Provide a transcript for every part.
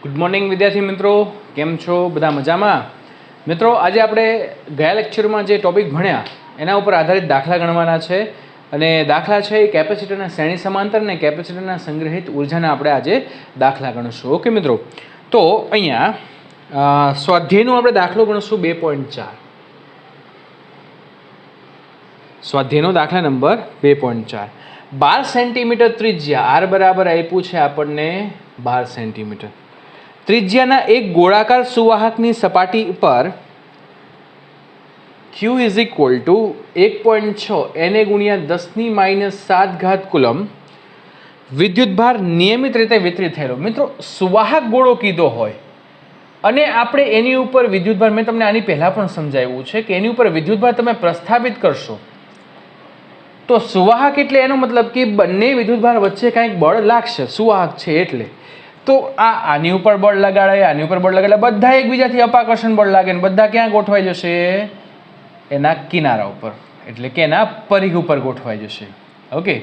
Good morning વિદ્યાર્થી મિત્રો, કેમ છો? બધા મજામાં? મિત્રો, આજે આપણે ગયા લેક્ચરમાં જે ટોપિક ભણ્યા એના ઉપર આધારિત દાખલા ગણવાના છે. અને દાખલા છે એ કેપેસિટરના શ્રેણી સમાંતર અને કેપેસિટરના સંગ્રહિત ઉર્જાના આપણે આજે દાખલા ગણશું. ઓકે મિત્રો, તો અહીંયા સ્વાધ્યાયનો આપણે દાખલો ગણશું 2.4. સ્વાધ્યાયનો દાખલા નંબર 2.4. 12 સેન્ટીમીટર ત્રિજ્યા આર બરાબર આપ્યું છે આપણને 12 સેન્ટીમીટર. ત્રિજ્યાના એક ગોળાકાર સુવાહકની સપાટી પર Q is equal two 1.6 Na ગુણ્યા 10⁻⁷ કુલમ વિદ્યુતભાર નિયમિત રીતે વિતરિત થયેલો. મિત્રો, સુવાહક ગોળો કીધો હોય અને આપણે એની ઉપર વિદ્યુતભાર, મેં તમને આની પહેલાં પણ સમજાવ્યું છે કે એની ઉપર વિદ્યુતભાર તમે પ્રસ્થાપિત કરશો તો સુવાહક એટલે એનો મતલબ કે બંને વિદ્યુતભાર વચ્ચે કાંઈક બળ લાગશે. સુવાહક છે એટલે તો આની ઉપર બળ લગાડે, આની ઉપર બળ લગાડે, બધા એકબીજાથી અપાકર્ષણ બળ લાગે ને બધા ક્યાં ગોઠવાઈ જશે? એના કિનારા ઉપર, એટલે કે એના પરિઘ ઉપર ગોઠવાઈ જશે. Okay,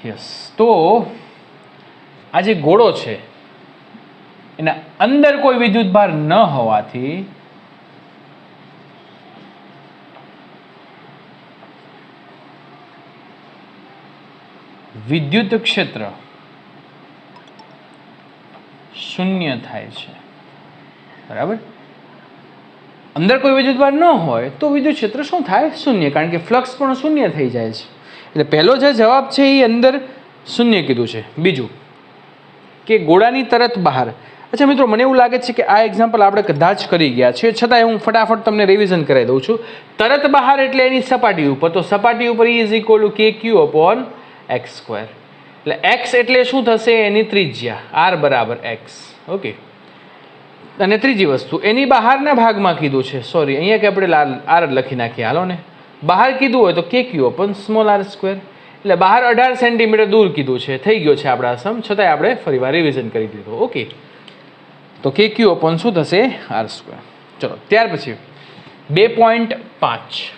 yes. તો આ જે ગોળો છે એના અંદર કોઈ વિદ્યુતભાર ન હોવાથી વિદ્યુત ક્ષેત્ર શૂન્ય થાય છે. બરાબર? અંદર કોઈ વિદ્યુતભાર ન હોય તો વિદ્યુત ક્ષેત્ર શું થાય? શૂન્ય, કારણ કે ફ્લક્સ પણ શૂન્ય થઈ જાય છે. એટલે પહેલો જે જવાબ છે એ અંદર શૂન્ય કીધું છે. બીજું કે ગોળાની તરત બહાર. અચ્છા મિત્રો, મને એવું લાગે છે કે આ એક્ઝામ્પલ આપણે કદાચ કરી ગયા છે, છતાંય હું ફટાફટ તમને રિવિઝન કરાવી દઉં છું. તરત બહાર એટલે એની સપાટી ઉપર, તો સપાટી ઉપર E is equal two KQ/x². એટલે x એટલે શું થશે? એની ત્રિજ્યા r બરાબર x. ઓકે, અને ત્રીજી વસ્તુ એની બહારના ભાગમાં કીધું છે, સોરી અહીંયા કે આપણે r લખી નાખીએ, હાલો ને. બહાર કીધું હોય તો KQ/r². એટલે બહાર 18 સેન્ટીમીટર દૂર કીધું છે. થઈ ગયો છે આપણા સમ, છતાંય આપણે ફરીવાર રિવિઝન કરી દીધું. ઓકે, તો KQ/ શું થશે? r². ચલો, ત્યાર પછી 2.5.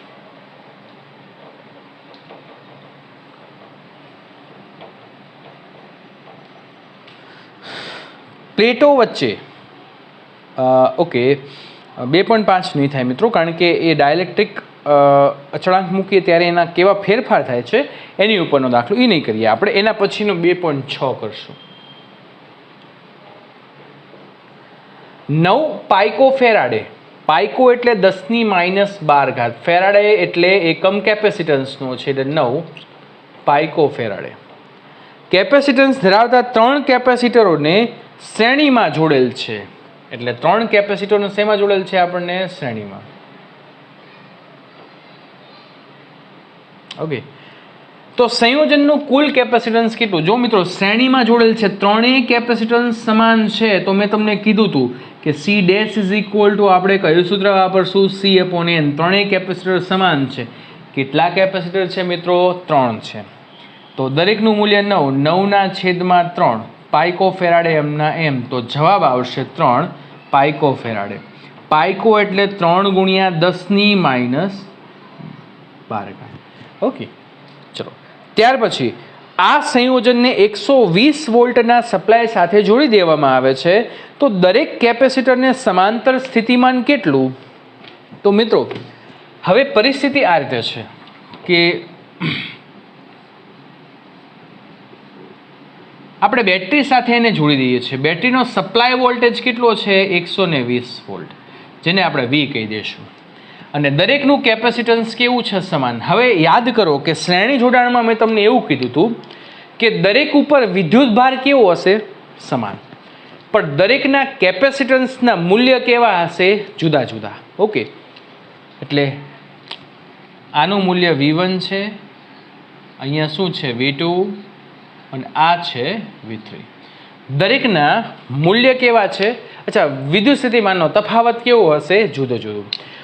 પ્લેટો વચ્ચે, ઓકે, 2.5 નહીં થાય મિત્રો, કારણ કે એ ડાયલેક્ટ્રિક અચળાંક મૂકીએ ત્યારે એના કેવા ફેરફાર થાય છે એની ઉપરનો દાખલો એ નહીં કરીએ આપણે. એના પછીનો 2.6 કરશું. 9 પાઇકોફેરાડે. પાઇકો એટલે 10⁻12. ફેરાડે એટલે એકમ કેપેસિટન્સનો છે, એટલે 9 પાઇકોફેરાડે. કેપેસિટન્સ ધરાવતા 3 કેપેસિટરોને શ્રેણીમાં જોડેલ છે. એટલે 3 કેપેસિટરનો શેમાં જોડેલ છે? આપણને શ્રેણીમાં. ઓકે, તો સંયોજનનું કુલ કેપેસિટન્સ કેટલું? જો મિત્રો શ્રેણીમાં જોડેલ છે, ત્રણેય કેપેસિટન્સ સમાન છે, તો મેં તમને કીધું હતું કે C' ઇઝ ઇક્વલ ટુ, આપણે કયું સૂત્ર વાપરશું? C/N. ત્રણેય કેપેસિટર સમાન છે. કેટલા કેપેસિટર છે મિત્રો? 3 છે. તો દરેકનું મૂલ્ય 9/3 પાઇકોફેરાડે એમના એમ. તો જવાબ આવશે 3 પાઇકોફેરાડે. પાઇકો એટલે 3 ગુણ્યા 10⁻12. ઓકે, ચલો. ત્યાર પછી આ સંયોજનને 120 વોલ્ટના સપ્લાય સાથે જોડી દેવામાં આવે છે. તો દરેક કેપેસિટરને સમાંતર સ્થિતિમાન કેટલું? તો મિત્રો હવે પરિસ્થિતિ આ રીતે છે કે આપણે બેટરી સાથે એને જોડી દઈએ છીએ. બેટરીનો સપ્લાય વોલ્ટેજ કેટલો છે? 120 વોલ્ટ, જેને આપણે V કહી દઈશું. અને દરેકનું કેપેસિટન્સ કેવું છે? સમાન. હવે યાદ કરો કે શ્રેણી જોડાણમાં મેં તમને એવું કીધું હતું કે દરેક ઉપર વિદ્યુતભાર કેવો હશે? સમાન. પણ દરેકના કેપેસિટન્સના મૂલ્ય કેવા હશે? જુદા જુદા. ઓકે, એટલે આનું મૂલ્ય V1 છે, અહીંયા શું છે? V2, અને આ છે V3. દરેકના મૂલ્ય કેવા છે? અચ્છા, વિદ્યુત સ્થિતિમાનનો તફાવત કેવો હશે? જુદો જુદો.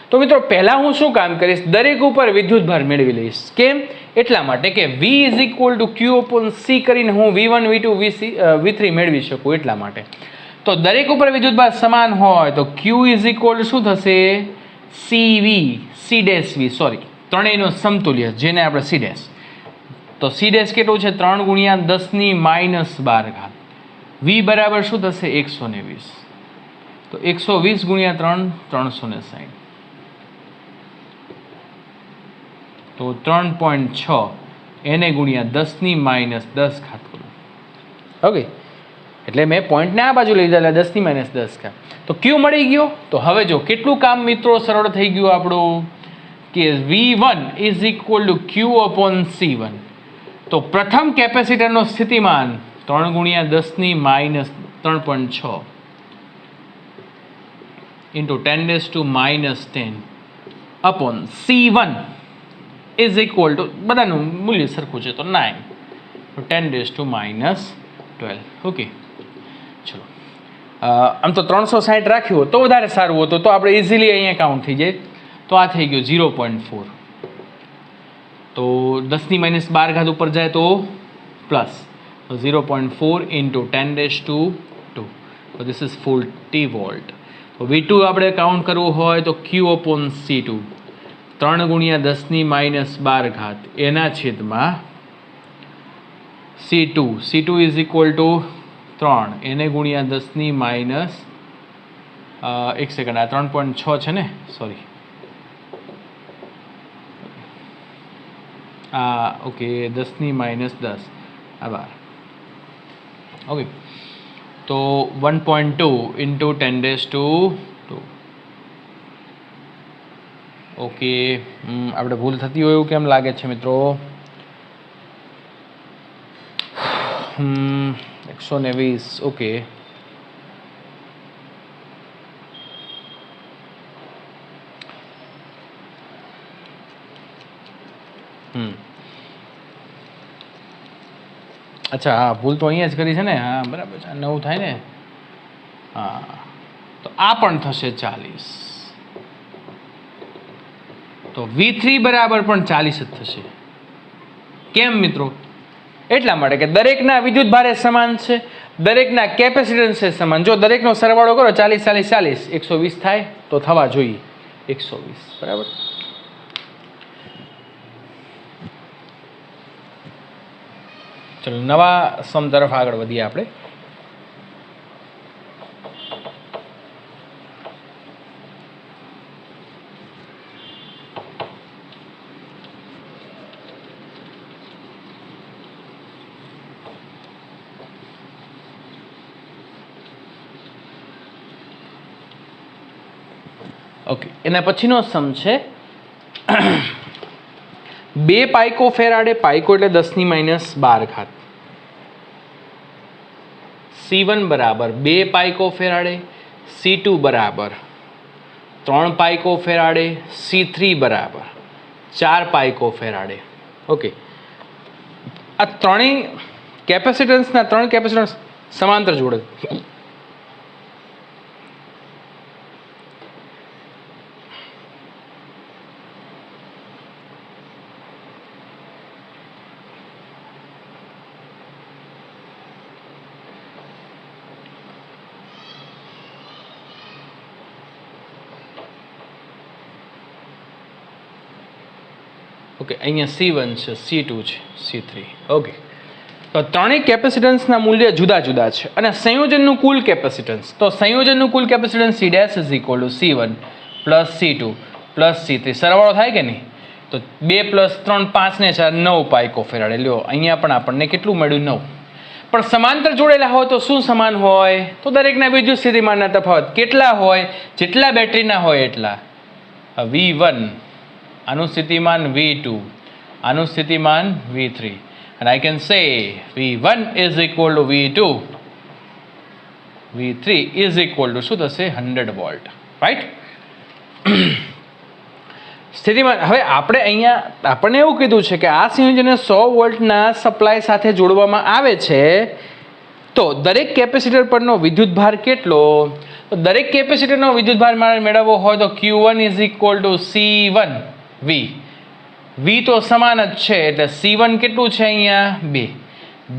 તો મિત્રો પહેલાં હું શું કામ કરીશ? દરેક ઉપર વિદ્યુતભાર મેળવી લઈશ. કેમ? એટલા માટે કે V is equal two Q/C કરીને હું V1, V2, V3 મેળવી શકું, એટલા માટે. તો દરેક ઉપર વિદ્યુતભાર સમાન હોય તો Q ઇઝ ઇક્વલ ટુ શું થશે? C' સોરી, ત્રણેયનો સમતુલ્ય, જેને આપણે C'. તો C' કેટલું છે? 3 ગુણ્યા 10⁻12. વી બરાબર શું થશે 120, તો 120 ગુણ્યા 3 360, તો 3.6 એને ગુણ્યા 10⁻10 કરું. ઓકે, એટલે મેં પોઈન્ટને આ બાજુ લઈ જાય 10⁻10. તો ક્યુ મળી ગયો. તો હવે જો કેટલું કામ મિત્રો સરળ થઈ ગયું આપણું કે V1 is equal two Q upon C1. તો પ્રથમ કેપેસિટરનો સ્થિતિમાન 3 ગુણ્યા 10⁻3.6 into 10⁻10 upon C1 is equal two, બધાનું મૂલ્ય સરખું છે તો 9, તો 10⁻12. ઓકે, ચલો આમ તો 360 રાખ્યું હોત તો વધારે સારું હતું, તો આપણે ઇઝીલી અહીંયા કાઉન્ટ થઈ જાય. તો આ થઈ ગયું 0.4. તો 10⁻12 ઉપર જાય તો પ્લસ, તો 0.4 ઇન્ટુ 10⁻². તો ધીસ ઇઝ 40 વોલ્ટ. તો V2 આપણે કાઉન્ટ કરવું હોય તો Q અપોન C2 3 ગુણ્યા 10⁻12 એના છેદમાં C2 ઇઝ ઇક્વલ ટુ 3 એને ગુણ્યા 10⁻, એક સેકન્ડ, આ 3.6 છે ને, સોરી, ઓકે, 10⁻10 આભાર. ઓકે, તો 1.2 ઇન્ટુ 10⁻². ઓકે, આપણે ભૂલ થતી હોય એવું કેમ લાગે છે મિત્રો? 120. ઓકે, અચ્છા, હા, ભૂલ તો અહીંયા જ કરી છે ને. હા, બરાબર છે, 9 થાય ને. હા, તો આ પણ થશે 40. તો V3 બરાબર પણ 40 જ થશે. કેમ મિત્રો? એટલા માટે કે દરેકના વિદ્યુત ભારે સમાન છે, દરેકના કેપેસિટન્સ છે સમાન. જો દરેકનો સરવાળો કરો 40 40 40 120 થાય તો થવા જોઈએ 120. બરાબર. ચલો નવા સમ તરફ આગળ વધીએ આપણે. ઓકે, એના પછીનો સમ છે 2 પાઇકો ફેરાડે, પાઇકો એટલે 10⁻12, C1 બરાબર 2 પાઇકો ફેરાડે, C2 બરાબર 3 પાઇકો ફેરાડે, C3 બરાબર 4 પાઇકો ફેરાડે. ઓકે, આ ત્રણેય કેપેસિટન્સના 3 કેપેસિટન્સ સમાંતર જોડે. ઓકે, અહીંયા C1 છે, C2 છે, C3. ઓકે, તો ત્રણેય કેપેસિટન્સના મૂલ્ય જુદા જુદા છે અને સંયોજનનું કુલ કેપેસિટન્સ, તો સંયોજનનું કુલ capacitance C' is equal to C1 plus C2 plus C3. સરવાળો થાય કે નહીં? તો 2 + 3 5 ને 4 9 પાઇકો ફેરાડે. લ્યો અહીંયા પણ આપણને કેટલું મળ્યું? 9. પણ સમાંતર જોડેલા હોય તો શું સમાન હોય? તો દરેકના વિદ્યુત સ્થિતિમાનના તફાવત કેટલા હોય? જેટલા બેટરીના હોય એટલા. V1 આનું સ્થિતિમાન V2, આનું સ્થિતિમાન V3, and I can say V1 is equal to V2, V3 is equal to શું થશે? 100 વોલ્ટ. રાઈટ? સ્થિતિમાન. હવે આપણે અહીંયા આપણને એવું કીધું છે કે આ સંયોજનને 100 વોલ્ટના સપ્લાય સાથે જોડવામાં આવે છે, તો દરેક કેપેસિટર પરનો વિદ્યુતભાર કેટલો? તો દરેક કેપેસિટરનો વિદ્યુતભાર મારે મેળવવો હોય તો Q1 is equal to C1 V. V તો સમાન જ છે એટલે C1 કેટલું છે અહીંયા? 2.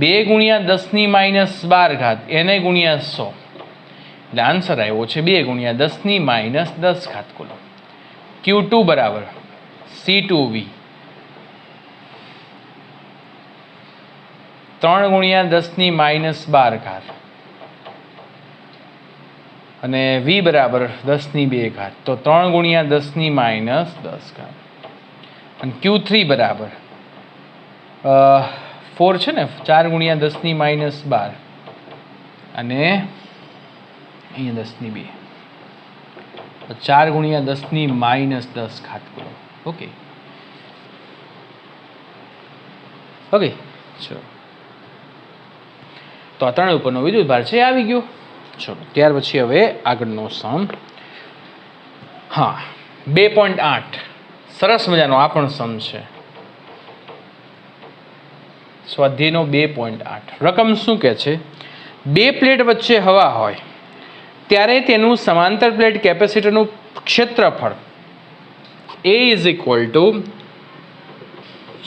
2 ગુણ્યા 10⁻12 એને ગુણ્યા 100, એટલે આન્સર આવ્યો છે 2 ગુણ્યા 10⁻10 કુલ. Q2 બરાબર C2V 3 ગુણ્યા 10⁻12 અને વી બરાબર 10^2 તો 3 ગુણ્યા 10^-10 અને Q3 બરાબર 4 છે ને 4 ગુણ્યા 10^-12 અને અહીંયા 10^2 4 ગુણ્યા 10^-10 કરો. ઓકે ઓકે ચલો તો આ ત્રણ ઉપરનો વિદ્યુત ભાર છે આવી ગયો. ચલો ત્યાર પછી હવે આગળનો સમ. હા 2.8 સરસ મજાનો આ પણ સમ છે. સ્વાધ્યાયનો 2.8 રકમ શું કહે છે? બે પ્લેટ વચ્ચે હવા હોય ત્યારે તેનું સમાંતર પ્લેટ કેપેસિટરનું ક્ષેત્રફળ A ઇઝ ઇક્વલ ટુ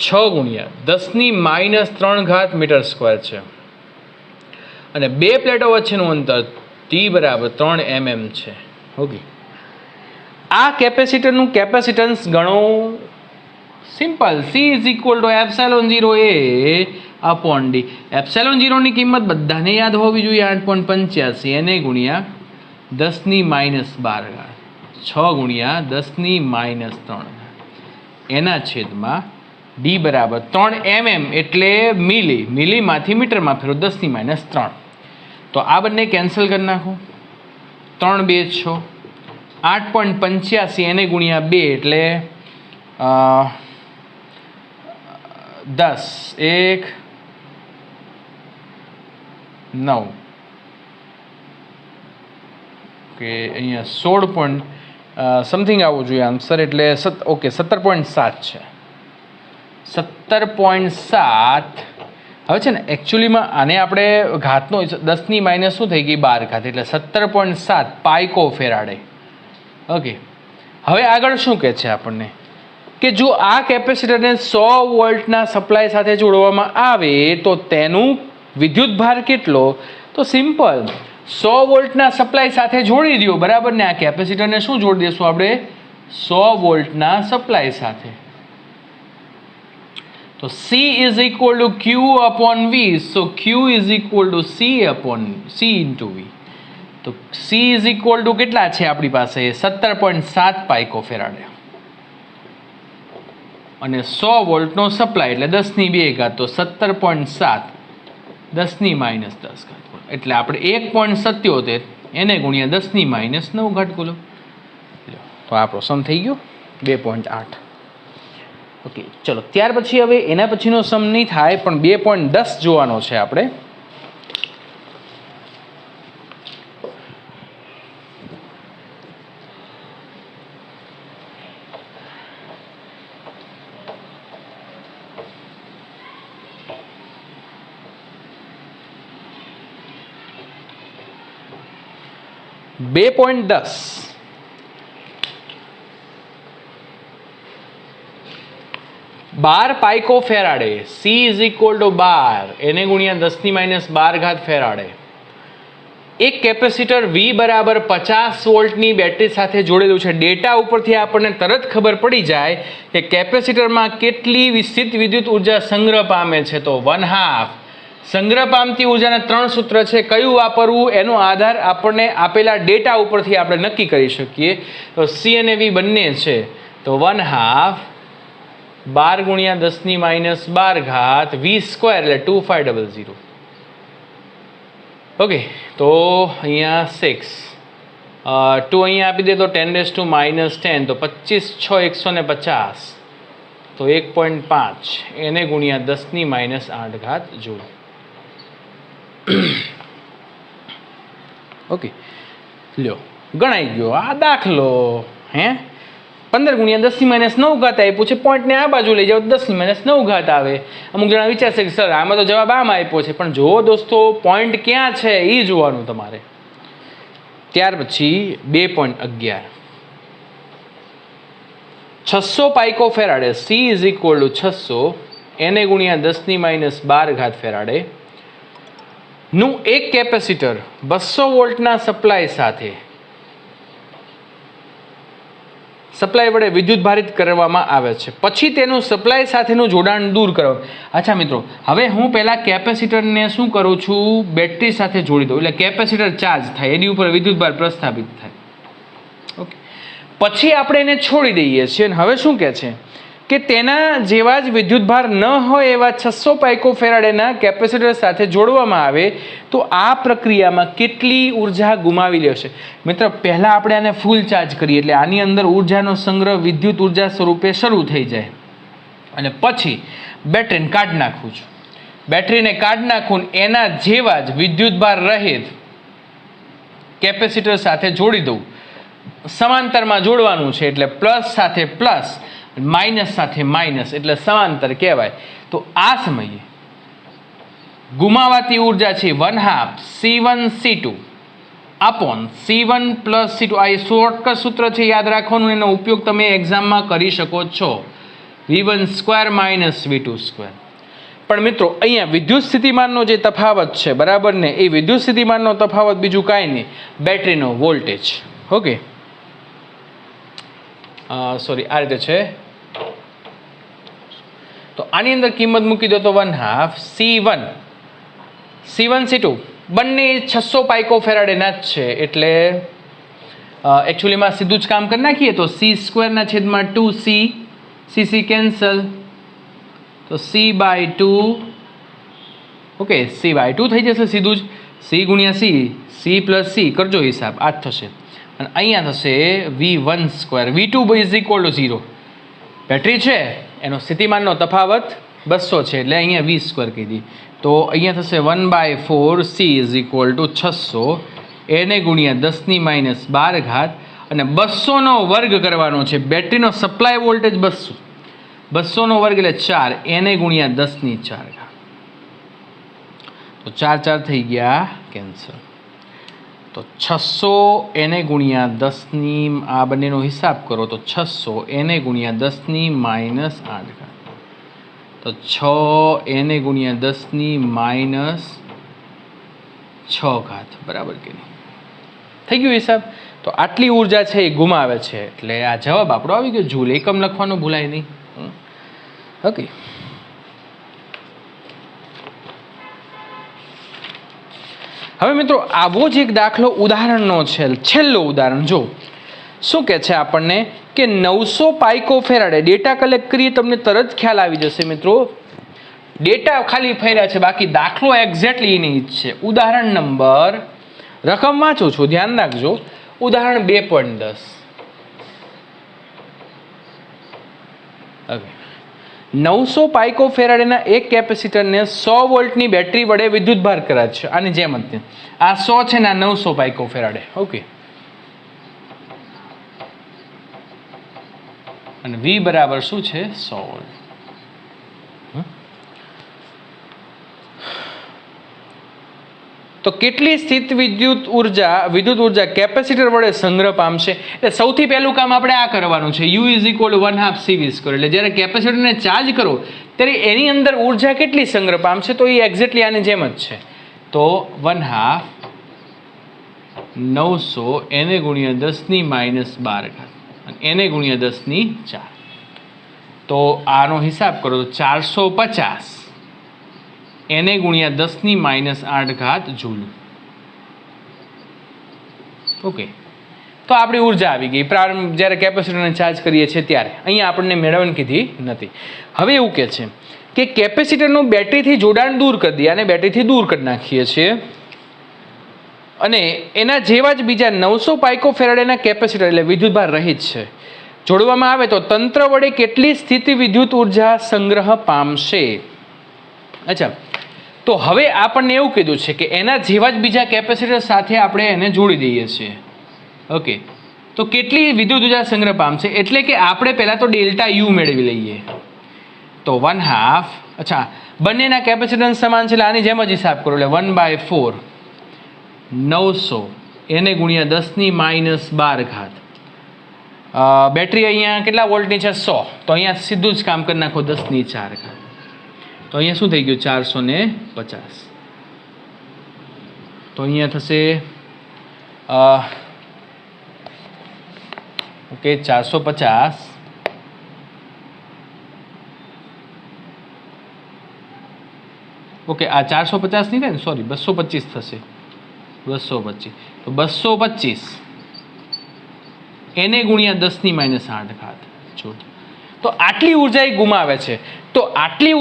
6 ગુણ્યા 10^-3 મીટર સ્ક્વેર છે અને બે પ્લેટો વચ્ચેનું અંતર T બરાબર 3 mm છે. ઓકે આ કેપેસિટરનું કેપેસિટન્સ ગણો. Simple. C is equal two ε0A upon D. ε0 ની કિંમત બધાને યાદ હોવી જોઈએ 8.85 એને ગુણ્યા 10^-12 6 ગુણ્યા 10^-3 એના છેદમાં D બરાબર 3 mm એટલે મિલીમાંથી મીટરમાં ફેરવો 10^-3 તો આ બંને કેન્સલ કરી નાખો. 3 2 6 8.85 એને ગુણ્યા 2 એટલે 10 1 9 કે અહીંયા 16 સમથિંગ આવવું જોઈએ આન્સર એટલે ઓકે 17.7 છે. 17.7 હવે છે ને એકચ્યુઅલીમાં આને આપણે ઘાતનો 10^- શું થઈ ગઈ 12 એટલે 17.7 પાઇકો ફેરાડે. ઓકે હવે આગળ શું કહે છે આપણને કે જો આ કેપેસિટરને 100 વોલ્ટના સપ્લાય સાથે જોડવામાં આવે તો તેનું વિદ્યુત ભાર કેટલો? તો સિમ્પલ 100 વોલ્ટના સપ્લાય સાથે જોડી દો બરાબર ને. આ કેપેસિટરને શું જોડી દઈશું આપણે? 100 વોલ્ટના સપ્લાય સાથે. તો C is equal two Q upon V. So Q is equal two C into V. તો C ઇઝ ઇક્વલ ટુ કેટલા છે આપણી પાસે? 17.7 પાઇકો ફેરાડે અને 100 વોલ્ટનો સપ્લાય એટલે 10^2 તો 17.7 10^-10 એટલે આપણે 1.77 એને ગુણ્યા 10^-9 બોલો. તો આપણો સમ થઈ ગયો 2.8. ઓકે ચલો ત્યાર પછી હવે એના પછીનો સમ નહીં થાય પણ 2.10 જોવાનો છે આપણે. $2.10 12 pico Faraday. C is equal to 12 એને ગુણ્યા 10^-12 ફેરાડે. એક કેપેસિટર V બરાબર 50 વોલ્ટની બેટરી સાથે જોડેલું છે. ડેટા ઉપરથી આપણને તરત ખબર પડી જાય કે કેપેસિટરમાં કેટલી વિસ્થિત વિદ્યુત ઉર્જા સંગ્રહ પામે છે. તો 1/2 સંગ્રહ પામતી ઉર્જાના 3 સૂત્ર છે. કયું વાપરવું એનો આધાર આપણને આપેલા ડેટા ઉપરથી આપણે નક્કી કરી શકીએ. તો C અને V બંને છે તો 1/2 12 ગુણ્યા 10^-12 V સ્ક્વેર એટલે 2500. ઓકે તો અહીંયા 6 2 અહીંયા આપી દે તો 10⁻⁻10 તો 25 6 150 તો 1.5 એને ગુણ્યા 10^-8 જોડ. ઓકે લ્યો ગણાઈ ગયો આ દાખલો. 15 ગુણ્યા 10^-9 આપ્યું છે. પોઈન્ટને આ બાજુ લઈ જાઓ 10^-9 આવે. અમુક જણા વિચારશે કે સર આમાં તો જવાબ આમાં આપ્યો છે પણ જો દોસ્તો પોઈન્ટ ક્યાં છે એ જોવાનું તમારે. ત્યાર પછી 2.11 600 pico Faraday. C is equal to 600 એને ગુણ્યા 10^-12 ફેરાડે નું એક કેપેસિટર 200 વોલ્ટના સપ્લાય સાથે સપ્લાય વડે વિદ્યુત ભારિત કરવામાં આવે છે, પછી તેનું સપ્લાય સાથેનું જોડાણ દૂર કરો. અચ્છા મિત્રો, હવે હું પહેલાં કેપેસિટરને શું કરું છું, બેટરી સાથે જોડી દઉં, એટલે કેપેસિટર ચાર્જ થાય, એની ઉપર વિદ્યુત ભાર પ્રસ્થાપિત થાય. ઓકે, પછી આપણે એને છોડી દઈએ છીએ. અને હવે શું કહે છે કે તેના જેવા જ વિદ્યુતભાર ન હોય એવા 600 પાઇકોફેરાડેના કેપેસિટર સાથે જોડવામાં આવે તો આ પ્રક્રિયામાં કેટલી ઉર્જા ગુમાવી લેશે? મિત્ર, પહેલાં આપણે આને ફૂલ ચાર્જ કરીએ એટલે આની અંદર ઉર્જાનો સંગ્રહ વિદ્યુત ઉર્જા સ્વરૂપે શરૂ થઈ જાય, અને પછી બેટરીને કાઢી નાખું છું. બેટરીને કાઢી નાખું, એના જેવા જ વિદ્યુતભાર રહિત કેપેસિટર સાથે જોડી દઉં. સમાંતરમાં જોડવાનું છે એટલે પ્લસ સાથે પ્લસ, માઇનસ સાથે માઇનસ, એટલે સમાંતર કહેવાય. તો આ સમયે ગુમાવાતી ઉર્જા છે 1/2 C1C2 upon C1 plus C2. આ શોર્ટકટ સૂત્ર છે, યાદ રાખવાનું. એનો ઉપયોગ તમે એક્ઝામમાં કરી શકો છો. V1² minus V2². પણ મિત્રો, અહીંયા વિદ્યુત સ્થિતિમાનનો જે તફાવત છે, બરાબર ને, એ વિદ્યુત સ્થિતિમાનનો તફાવત બીજું કાંઈ નહીં, બેટરીનો વોલ્ટેજ. ઓકે, સોરી, આ રીતે છે. તો આની અંદર કિંમત મૂકી દો તો 1/2 C1 C2 બંને 600 પાઇકોફેરાડેના જ છે, એટલે એકચ્યુઅલીમાં સીધું જ કામ કરી નાખીએ તો C²/2C, CC કેન્સલ, તો C/2. ઓકે, C/2 થઈ જશે સીધું જ. C ગુણ્યા C, C પ્લસ C કરજો હિસાબ, આ જ થશે. અને અહીંયા થશે V1². V2 is equal two 0. Battery છે એનો સ્થિતિમાનનો તફાવત 200 છે, એટલે અહીંયા V² કહી દઈએ. તો અહીંયા થશે 1/4 C ઇઝ ઇક્વલ ટુ 600 એને ગુણ્યા 10⁻12, અને 200નો વર્ગ કરવાનો છે. બેટરીનો સપ્લાય વોલ્ટેજ 200, 200નો વર્ગ એટલે 4 એને ગુણ્યા 10⁴. તો 4 4 થઈ ગયા કેન્સલ. તો 600 એને ગુણ્યા 10 આ બંનેનો હિસાબ કરો તો 600 એને ગુણ્યા 10⁻8. તો 6 એને ગુણ્યા 10⁻6, બરાબર કે નહીં? થઈ ગયું હિસાબ. તો આટલી ઉર્જા છે એ ગુમાવે છે, એટલે આ જવાબ આપણો આવી ગયો. જૂલ એકમ લખવાનું ભૂલાય નહીં. ઓકે, હવે મિત્રો, આવો જ એક દાખલો ઉદાહરણનો છે. છેલ્લો ઉદાહરણ જો શું કહે છે આપણને કે 900 પાઇકોફેરાડે ડેટા કલેક્ટ કરીએ, તમને તરત ખ્યાલ આવી જશે મિત્રો. ડેટા ખાલી ફેર્યા છે, બાકી દાખલો એક્ઝેક્ટલી એની જ છે. ઉદાહરણ નંબર, રકમ વાંચું છું, ધ્યાન રાખજો. ઉદાહરણ 2.10. ઓકે, 900 પાઇકોફેરાડેના એક કેપેસિટરને 100 વોલ્ટની બેટરી વડે વિદ્યુતભાર કરાય છે. આની જેમ જ આ 100 છે ને આ 900 પાઇકોફેરાડે. ઓકે, અને V બરાબર શું છે? 100 વોલ્ટ. તો કેટલી સ્થિત વિદ્યુત ઉર્જા કેપેસિટર વડે સંગ્રહ પામશે? એટલે સૌથી પહેલું કામ આપણે આ કરવાનું છે. U is equal two 1/2 CV². એટલે જ્યારે કેપેસિટરને ચાર્જ કરો ત્યારે એની અંદર ઉર્જા કેટલી સંગ્રહ પામશે? તો એ એક્ઝેક્ટલી આની જેમ જ છે. તો 1/2 900 એને ગુણ્યા 10⁻12 એને ગુણ્યા 10⁴. તો આનો હિસાબ કરો તો 450 એને ગુણ્યા 10⁻8 જૂલ. ઓકે, તો આપણી ઉર્જા આવી ગઈ પ્રારંભ જ્યારે કેપેસિટરને ચાર્જ કરીએ છીએ ત્યારે. અહીંયા આપણને મેળવવાની કીધી નથી. હવે એવું કહે છે કે કેપેસિટરનું બેટરીથી જોડાણ દૂર કરી દઈએ, અને બેટરીથી દૂર કરી નાખીએ છીએ, અને એના જેવા જ બીજા 900 પાઇકોફેરાડેના કેપેસિટર એટલે વિદ્યુતભાર રહિત છે જોડવામાં આવે તો તંત્ર વડે કેટલી સ્થિતિ વિદ્યુત ઉર્જા સંગ્રહ પામશે? અચ્છા, તો હવે આપણને એવું કીધું છે કે એના જેવા જ બીજા કેપેસિટર સાથે આપણે એને જોડી દઈએ છીએ. ઓકે, તો કેટલી વિદ્યુત ઉર્જા સંગ્રહ પામશે? એટલે કે આપણે પહેલાં તો ડેલ્ટા યુ મેળવી લઈએ. તો 1/2, અચ્છા, બંનેના કેપેસિટન્સ સમાન છે એટલે આની જેમ જ હિસાબ કરો. એટલે 1/4 900 એને ગુણ્યા 10⁻12. બેટરી અહીંયા કેટલા વોલ્ટની છે? 100. તો અહીંયા સીધું જ કામ કરી નાખો 10⁴. તો અહીંયા શું થઈ ગયું? 450. તો અહીંયા થશે ઓકે 450 ઓકે આ 450 નહીં થાય ને, સોરી 225 થશે, 225 તો 225 એને ગુણ્યા 10⁻8 ઘાત. જો તો આટલી ઉર્જા એ ગુમાવે છે. તો આટલી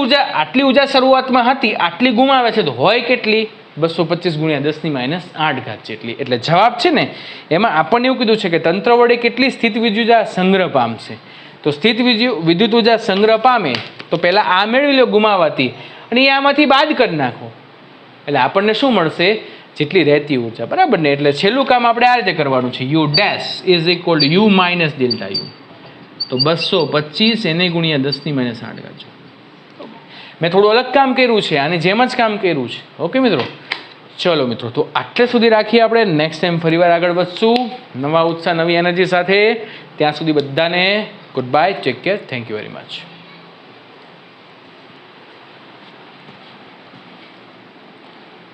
ઉર્જા શરૂઆતમાં હતી, આટલી ગુમાવે છે, તો હોય કેટલી? 225 ગુણ્યા 10⁻8 ઘાત જેટલી. એટલે જવાબ છે ને એમાં આપણને એવું કીધું છે કે તંત્ર વડે કેટલી સ્થિત વિદ્યુત ઉર્જા સંગ્રહ પામશે. તો સ્થિત વિદ્યુત ઉર્જા સંગ્રહ પામે તો પહેલા આ મેળવી લો ગુમાવાતી, અને આમાંથી બાદ કરી નાખો એટલે આપણને શું મળશે? જેટલી રહેતી ઉર્જા. બરાબર ને? એટલે છેલ્લું કામ આપણે આ રીતે કરવાનું છે. You dash is equal to you minus delta you. તો 225 એને ગુણ્યા 10⁻8 ઘાત. મેં થોડું અલગ કામ કર્યું છે, આની જેમ જ કામ કર્યું છે. ઓકે મિત્રો, ચલો મિત્રો, તો આટલે સુધી રાખીએ. આપણે નેક્સ્ટ ટાઈમ ફરીવાર આગળ વધશું નવા ઉત્સાહ, નવી એનર્જી સાથે. ત્યાં સુધી બધાને good bye, take care, thank you very much.